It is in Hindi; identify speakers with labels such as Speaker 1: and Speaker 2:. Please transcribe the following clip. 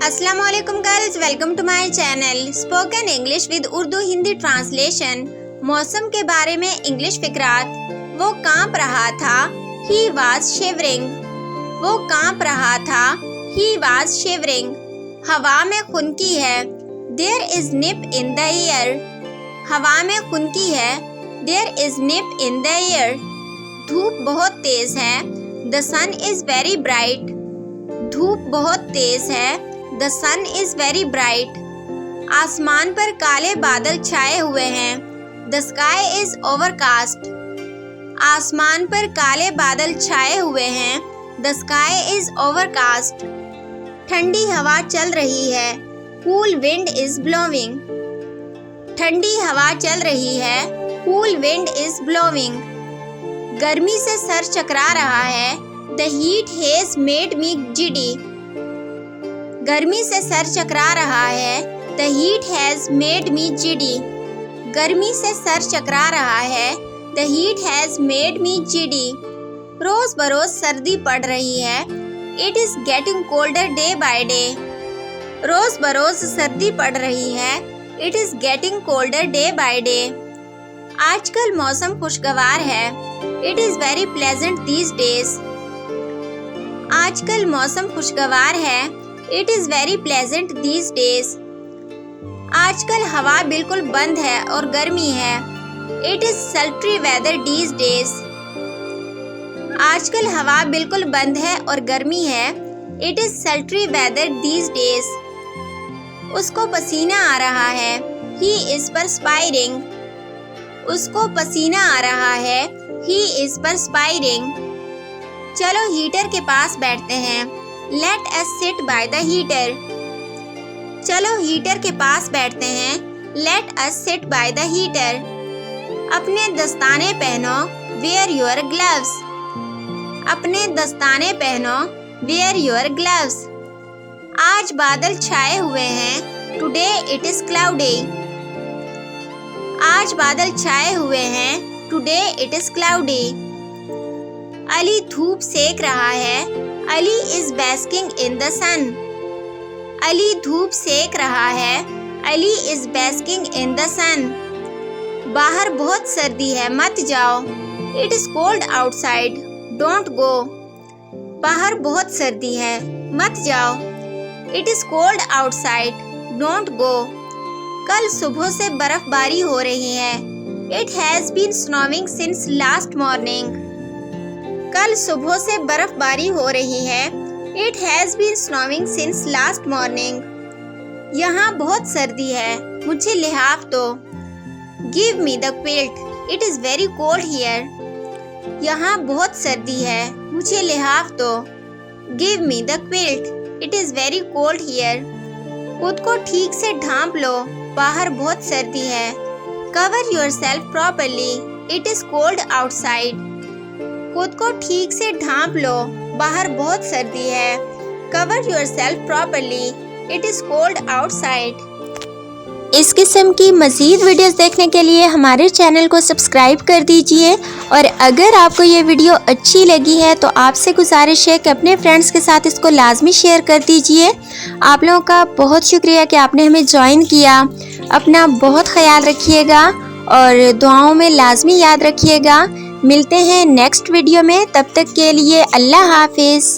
Speaker 1: अस्सलाम वालेकुम girls, welcome to my channel spoken English with Urdu Hindi translation. मौसम के बारे में इंग्लिश फिकरात। वो कांप रहा था, ही वाज शिवरिंग। वो कांप रहा था, ही वाज शिवरिंग। हवा में खुनकी है, there is nip in the air. हवा में खुनकी है, there is nip in the air. धूप बहुत तेज है, the sun is very bright. धूप बहुत तेज है, the sun is very bright. आसमान पर काले बादल छाए हुए हैं, द स्काई इज ओवरकास्ट। आसमान पर काले बादल छाए हुए हैं, द स्काई इज ओवरकास्ट। ठंडी हवा चल रही है, कूल विंड इज ब्लोइंग। ठंडी हवा चल रही है, कूल विंड इज ब्लोइंग। गर्मी से सर चकरा रहा है, the heat has made me giddy. गर्मी से सर चकरा रहा है, the heat has made me giddy. गर्मी से सर चकरा रहा है, the heat has made me giddy. रोज बरोज सर्दी पड़ रही है, it is getting colder day by day. रोज बरोज सर्दी पड़ रही है, it is getting colder day by day. आजकल मौसम खुशगवार है, it is very pleasant these days. आजकल मौसम खुशगवार है, it is very pleasant these days. आजकल हवा बिल्कुल बंद है और गर्मी है, it is सल्ट्री whether these days. आजकल हवा बिल्कुल बंद है और गर्मी है, it is सल्ट्री whether these days. उसको पसीना आ रहा है, ही इज परस्पायरिंग। उसको पसीना आ रहा है, ही इज परस्पायरिंग। चलो हीटर के पास बैठते हैं, let us sit by the heater. चलो हीटर के पास बैठते हैं, let us sit by the heater. अपने दस्ताने पहनो, वेयर योर ग्लव्स। अपने दस्ताने पहनो, वेयर योर ग्लव्स। आज बादल छाए हुए हैं, टुडे इट इज क्लाउडी। आज बादल छाए हुए हैं, today it is cloudy. Ali धूप सेक रहा है, Ali is basking in the sun. Ali धूप सेक रहा है, Ali is basking in the sun. बाहर बहुत सर्दी है, मत जाओ, it is cold outside, don't go. बाहर बहुत सर्दी है, मत जाओ, it is cold outside, don't go. कल सुबह से बर्फबारी हो रही है, it has been snowing since last morning. कल सुबह से बर्फबारी हो रही है, it has been snowing since last morning. यहाँ बहुत सर्दी है, मुझे लिहाफ दो, give me the quilt, it is very cold here. यहाँ बहुत सर्दी है, मुझे लिहाफ दो, give me the quilt, it is very cold here. खुद को ठीक से ढांप लो, बाहर बहुत सर्दी है, cover yourself properly, it is cold outside. खुद को ठीक से ढांप लो, बाहर बहुत सर्दी है, cover yourself properly, it is cold outside. इस किस्म की मज़ीद वीडियोस देखने के लिए हमारे चैनल को सब्सक्राइब कर दीजिए। और अगर आपको ये वीडियो अच्छी लगी है तो आपसे गुजारिश है कि अपने फ्रेंड्स के साथ इसको लाजमी शेयर कर दीजिए। आप लोगों का बहुत शुक्रिया कि आपने हमें ज्वाइन किया। अपना बहुत ख्याल रखिएगा और दुआओं में लाजमी याद रखिएगा। मिलते हैं नेक्स्ट वीडियो में, तब तक के लिए अल्लाह हाफिज़।